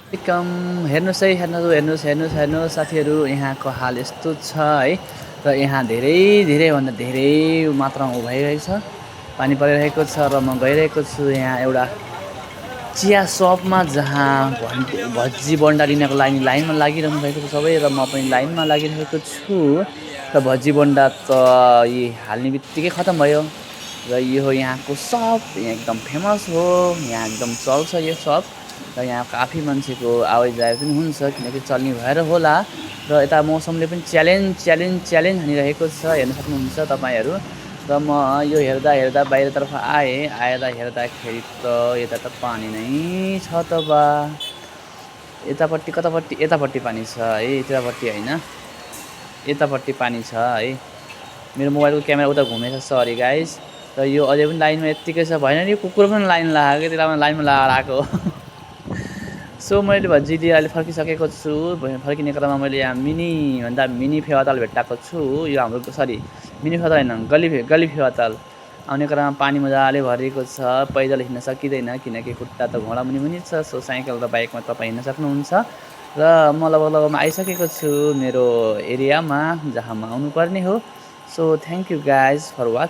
Welcome. हेर्नुहोस् है, हेर्नुहोस् साथीहरू, यहाँको हाल यस्तो छ है। र यहाँ धेरैभन्दा धेरै मात्रामा भइरहेको छ, पानी परिरहेको छ। र म गइरहेको छु यहाँ एउटा चिया सपमा, जहाँ भज्जी बन्डा लिनको लाइनमा लागिरहनु भएको छ सबै, र म पनि लाइनमा लागिरहेको छु। र भज्जी बन्डा त यी हाल्ने बित्तिकै खतम भयो। र यो हो यहाँको सप, यहाँ एकदम फेमस हो, यहाँ एकदम चल्छ यो सप। र यहाँ काफी मान्छेको आवाजाही पनि हुन्छ, किनकि चल्ने भएर होला। र यता मौसमले पनि च्यालेन्ज हानिरहेको छ, हेर्न सक्नुहुन्छ तपाईँहरू। र म यो हेर्दा बाहिरतर्फ आएर हेर्दाखेरि त यता त पानी नै छ त बा। यतापट्टि पानी छ है, यतापट्टि होइन, यतापट्टि पानी छ है। मेरो मोबाइलको क्यामेरा उता घुमेछ, सरी गाइस। र यो अझै पनि लाइनमा यत्तिकै छ, भएन नि, कुकुर पनि लाइन लगाएको, त्यसलाई लाइनमा लगाएर आएको। सो मैले भज्जी लिएर अहिले फर्किसकेको छु। फर्किने क्रममा मैले यहाँ मिनी फेवाताल भेट्टाएको छु। यो हाम्रो मिनी फेवाताल होइन, गल्ली फेवाताल। आउने क्रममा पानी मजाले भरिएको छ, पैदल हिँड्न सकिँदैन, किनकि खुट्टा त घोडा मुनि छ। सो साइकल र बाइकमा तपाईँ हिँड्न सक्नुहुन्छ। र म लगभगमा आइसकेको छु मेरो एरियामा, जहाँ म आउनुपर्ने हो। So thank you guys for watching.